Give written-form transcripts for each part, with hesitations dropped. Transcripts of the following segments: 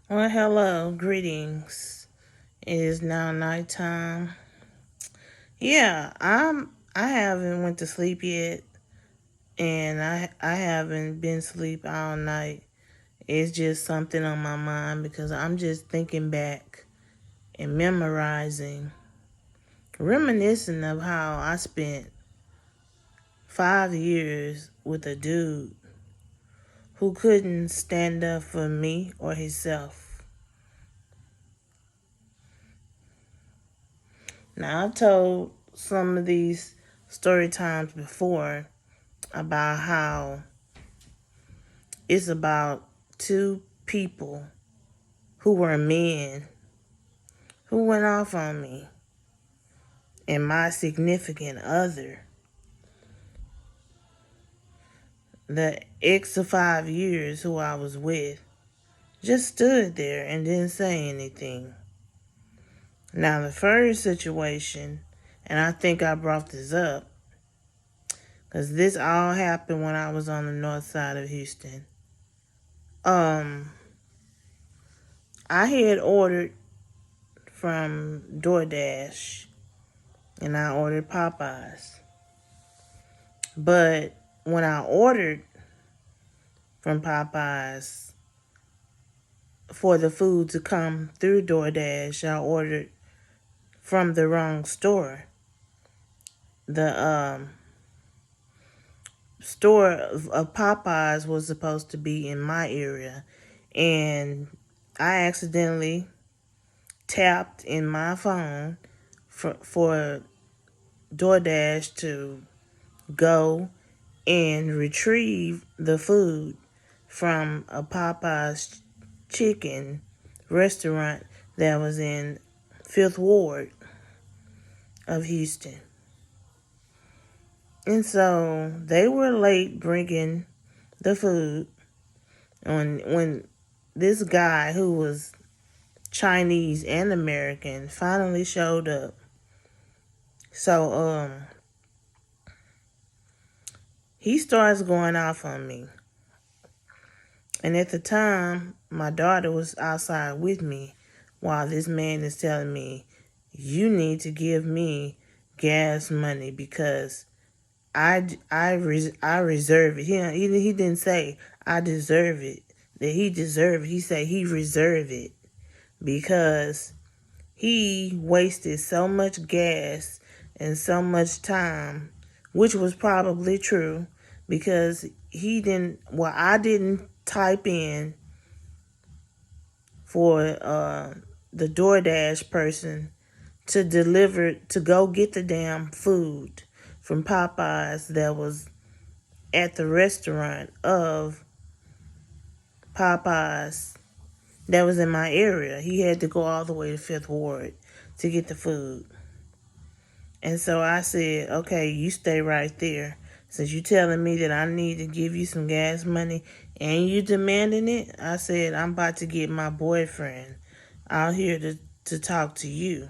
Well, hello, greetings. It is now nighttime. Yeah, I haven't went to sleep yet, and I haven't been asleep all night. It's just something on my mind because I'm just thinking back and memorizing, reminiscing of how I spent 5 years with a dude who couldn't stand up for me or himself. Now I've told some of these story times before about how it's about two people who were men who went off on me and my significant other. The ex of 5 years who I was with just stood there and didn't say anything. Now, the first situation, and I think I brought this up because this all happened when I was on the north side of Houston. I had ordered from DoorDash and I ordered Popeyes. But when I ordered from Popeyes for the food to come through DoorDash, I ordered from the wrong store. The store of Popeyes was supposed to be in my area, and I accidentally tapped in my phone for DoorDash to go and retrieve the food from a Popeyes chicken restaurant that was in Fifth Ward of Houston. And so they were late bringing the food when this guy who was Chinese and American finally showed up. So he starts going off on me. And at the time, my daughter was outside with me while this man is telling me, you need to give me gas money because I reserve it. He didn't say I deserve it, that he deserved it. He said he reserved it because he wasted so much gas and so much time, which was probably true because I didn't type in for the DoorDash person to go get the damn food from Popeyes that was at the restaurant of Popeyes that was in my area. He had to go all the way to Fifth Ward to get the food. And so I said, okay, you stay right there. Since you telling me that I need to give you some gas money and you demanding it, I said, I'm about to get my boyfriend out here to talk to you.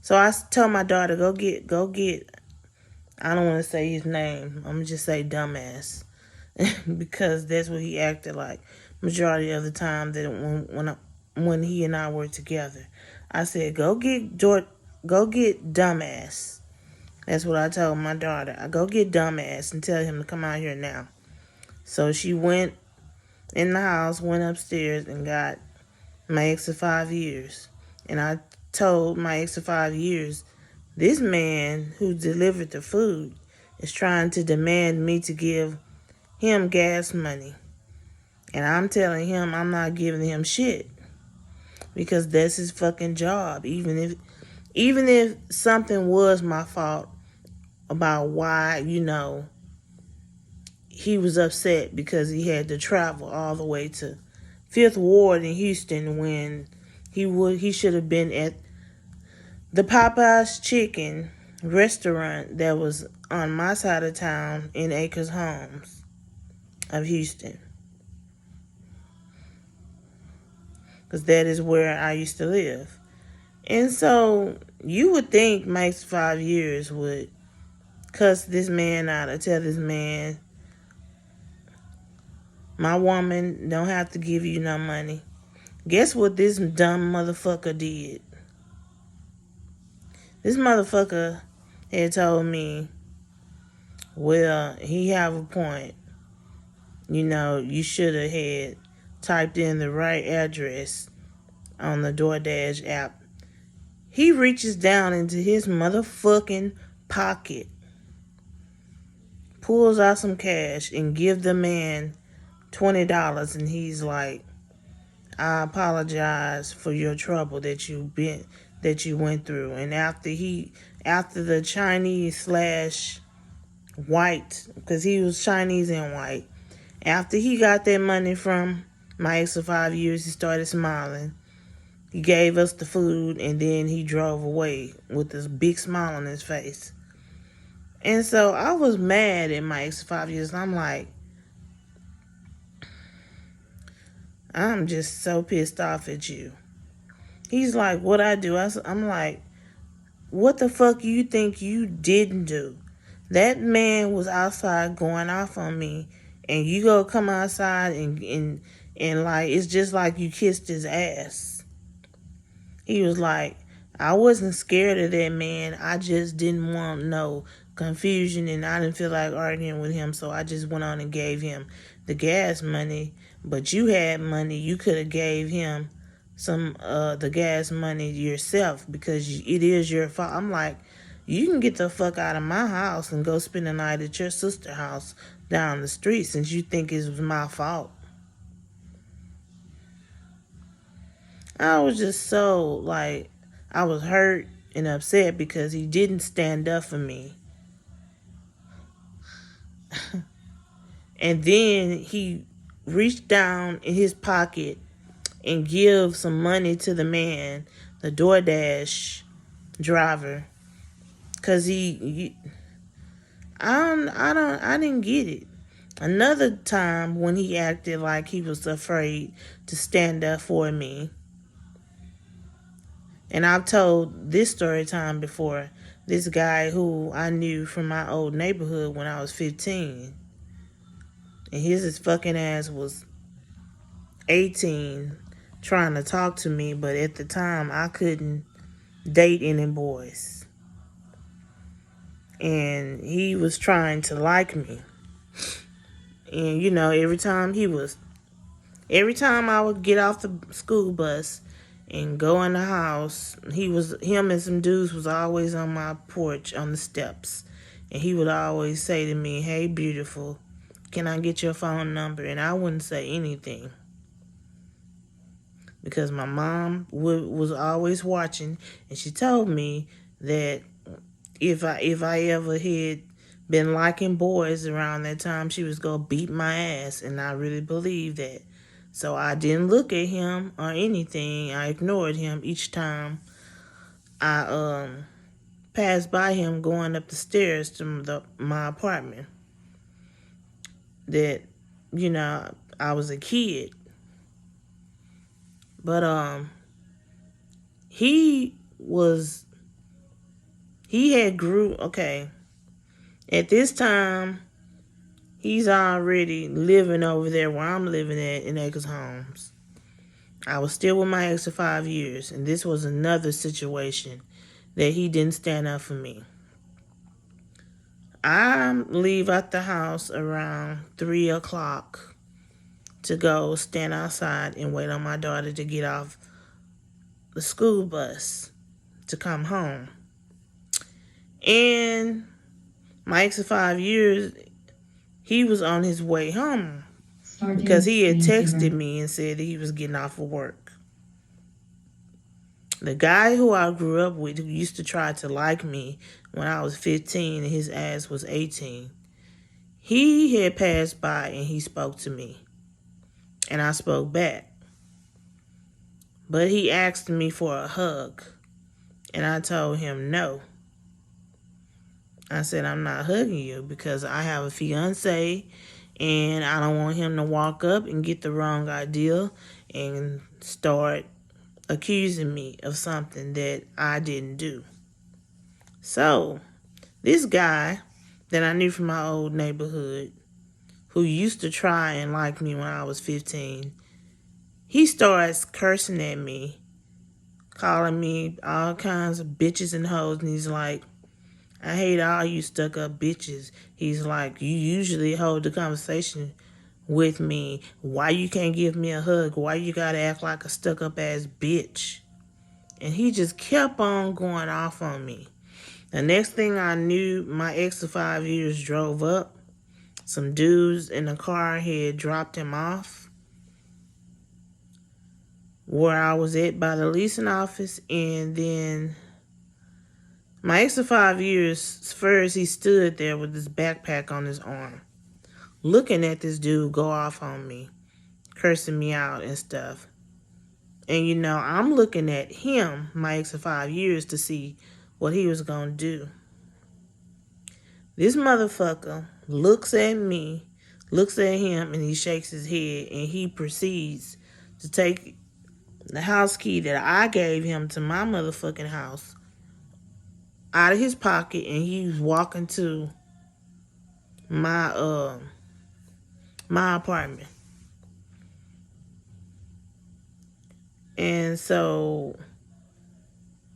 So I told my daughter, go get, I don't want to say his name. I'm going to just say dumbass. Because that's what he acted like majority of the time that when he and I were together. I said, go get dumbass. That's what I told my daughter. I go get dumbass and tell him to come out here now. So she went in the house, went upstairs and got my ex of 5 years. And I told my ex of 5 years, this man who delivered the food is trying to demand me to give him gas money. And I'm telling him I'm not giving him shit because that's his fucking job. Even if something was my fault about why, he was upset because he had to travel all the way to Fifth Ward in Houston when he should have been at the Popeyes Chicken restaurant that was on my side of town in Acres Homes of Houston. Because that is where I used to live. And so you would think Mike's 5 years would cuss this man out or tell this man, My woman don't have to give you no money. Guess what this dumb motherfucker did? This motherfucker had told me, well, he have a point. You know, you should have had typed in the right address on the DoorDash app. He reaches down into his motherfucking pocket, pulls out some cash, and give the man $20, and he's like, I apologize for your trouble that you went through. And after the Chinese / white, because he was Chinese and white, after he got that money from my ex of 5 years, he started smiling. He gave us the food, and then he drove away with this big smile on his face. And so I was mad at my ex of 5 years. I'm like, I'm just so pissed off at you. He's like, what I do? I'm like, what the fuck you think you didn't do? That man was outside going off on me, and you go come outside and like, it's just like you kissed his ass. He was like, I wasn't scared of that man. I just didn't want no confusion, and I didn't feel like arguing with him, so I just went on and gave him the gas money. But you had money. You could have gave him some the gas money yourself, because it is your fault. I'm like, you can get the fuck out of my house and go spend the night at your sister's house down the street, since you think it was my fault. I was just so, like, I was hurt and upset because he didn't stand up for me. And then he reached down in his pocket and give some money to the man, the DoorDash driver, because I didn't get it. Another time when he acted like he was afraid to stand up for me. And I've told this story time before. This guy who I knew from my old neighborhood when I was 15. And his fucking ass was 18 trying to talk to me. But at the time, I couldn't date any boys. And he was trying to like me. And, you know, every time I would get off the school bus and go in the house, him and some dudes was always on my porch on the steps. And he would always say to me, hey, beautiful, can I get your phone number? And I wouldn't say anything, because my mom was always watching, and she told me that if I ever had been liking boys around that time, she was going to beat my ass. And I really believed that. So I didn't look at him or anything. I ignored him each time I passed by him going up the stairs to my apartment. That, you know, I was a kid. But he had grew, okay. At this time, he's already living over there where I'm living at in Acres Homes. I was still with my ex for 5 years, and this was another situation that he didn't stand up for me. I leave out the house around 3 o'clock to go stand outside and wait on my daughter to get off the school bus to come home. And my ex of 5 years, he was on his way home because he had texted me and said that he was getting off of work. The guy who I grew up with, who used to try to like me when I was 15 and his ass was 18, he had passed by and he spoke to me. And I spoke back. But he asked me for a hug. And I told him no. I said, I'm not hugging you because I have a fiance and I don't want him to walk up and get the wrong idea and start accusing me of something that I didn't do. So, this guy that I knew from my old neighborhood, who used to try and like me when I was 15, he starts cursing at me, calling me all kinds of bitches and hoes, and he's like, I hate all you stuck up bitches. He's like, you usually hold the conversation with me. Why you can't give me a hug? Why you gotta act like a stuck up ass bitch? And he just kept on going off on me. The next thing I knew, my ex of 5 years drove up. Some dudes in a car had dropped him off where I was at by the leasing office. And then my ex of 5 years, first he stood there with his backpack on his arm, looking at this dude go off on me, cursing me out and stuff. And you know, I'm looking at him, my ex of 5 years, to see what he was gonna do. This motherfucker looks at me, looks at him, and he shakes his head, and he proceeds to take the house key that I gave him to my motherfucking house out of his pocket, and he's walking to my my apartment. And so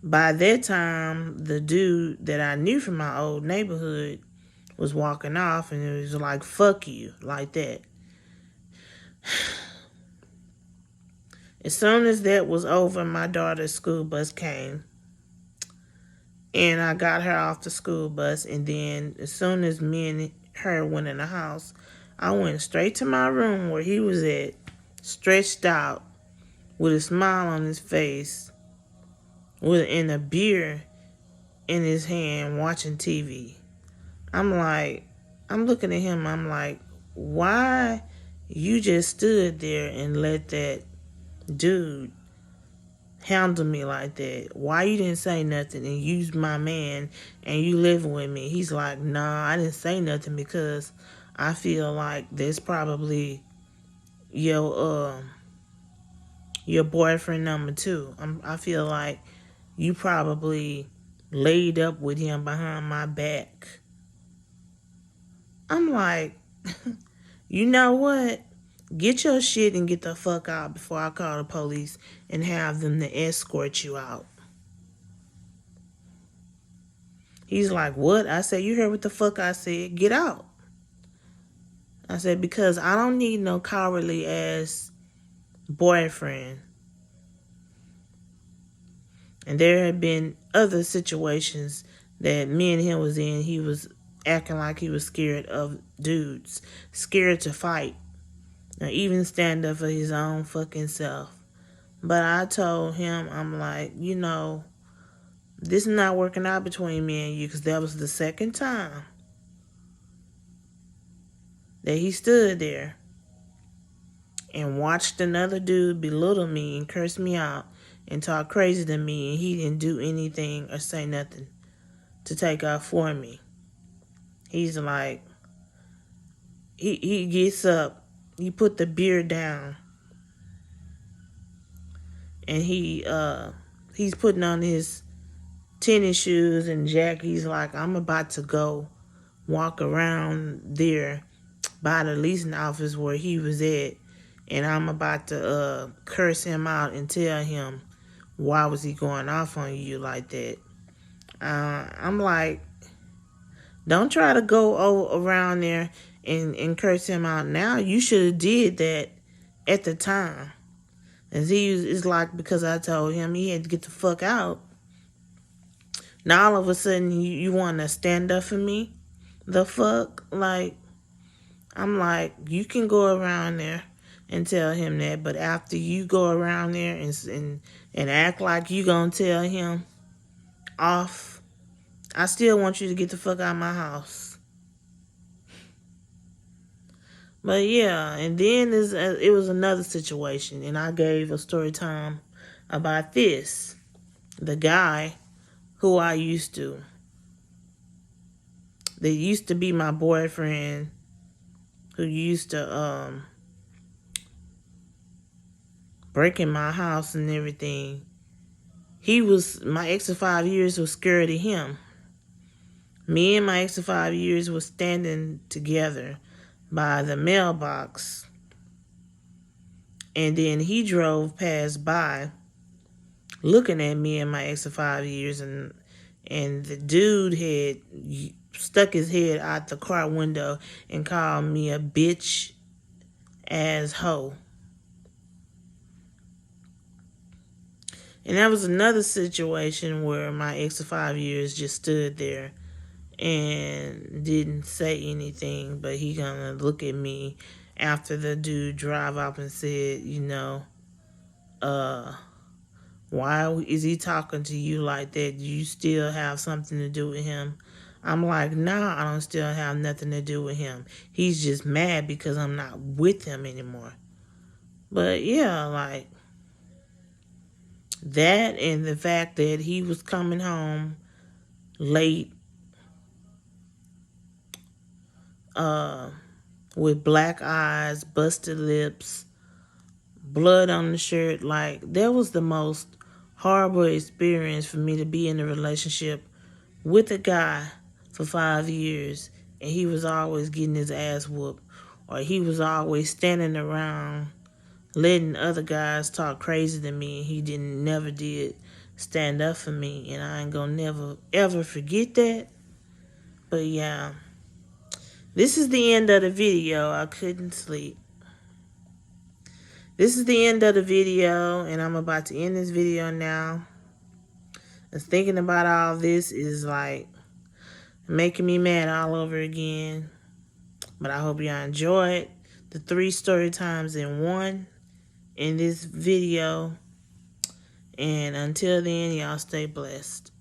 by that time, the dude that I knew from my old neighborhood was walking off, and it was like, fuck you, like that. As soon as that was over, my daughter's school bus came, and I got her off the school bus, and then as soon as me and her went in the house, I went straight to my room where he was at, stretched out, with a smile on his face, and a beer in his hand, watching TV. I'm looking at him, I'm like, why you just stood there and let that dude handle me like that? Why you didn't say nothing and use my man and you living with me? He's like, nah, I didn't say nothing because I feel like there's probably your boyfriend number 2. I feel like you probably laid up with him behind my back. I'm like, you know what? Get your shit and get the fuck out before I call the police and have them to escort you out. He's like, what? I said, you heard what the fuck I said? Get out. I said, because I don't need no cowardly ass boyfriend. And there had been other situations that me and him was in. He was acting like he was scared of dudes, scared to fight, or even stand up for his own fucking self. But I told him, I'm like, you know, this is not working out between me and you, because that was the second time that he stood there and watched another dude belittle me and curse me out and talk crazy to me, and he didn't do anything or say nothing to take off for me. He's like, he gets up, he put the beer down, and he's putting on his tennis shoes and jacket. He's like, I'm about to go walk around there by the leasing office where he was at, and I'm about to curse him out and tell him, why was he going off on you like that? I'm like, don't try to go around there and curse him out now. You should have did that at the time. And it's like, because I told him he had to get the fuck out, now all of a sudden you want to stand up for me? The fuck? Like, I'm like, you can go around there and tell him that, but after you go around there and act like you gonna tell him off, I still want you to get the fuck out of my house. But yeah, and then it was another situation, and I gave a story time about this. The guy who that used to be my boyfriend, who used to break in my house and everything. My ex of 5 years was scared of him. Me and my ex of 5 years was standing together, by the mailbox. And then he drove past by looking at me and my ex of 5 years, and the dude had stuck his head out the car window and called me a bitch ass hoe. And that was another situation where my ex of 5 years just stood there and didn't say anything, but he gonna look at me after the dude drive off and said, why is he talking to you like that? Do you still have something to do with him? I'm like, nah, I don't still have nothing to do with him. He's just mad because I'm not with him anymore. But yeah, like that, and the fact that he was coming home late with black eyes, busted lips, blood on the shirt. Like, that was the most horrible experience for me to be in a relationship with a guy for 5 years, and he was always getting his ass whooped, or he was always standing around letting other guys talk crazy to me, and he never did stand up for me, and I ain't gonna never ever forget that. But yeah, this is the end of the video. I couldn't sleep. This is the end of the video, and I'm about to end this video now. And thinking about all this is like making me mad all over again. But I hope y'all enjoyed the 3 story times in one in this video. And until then, y'all stay blessed.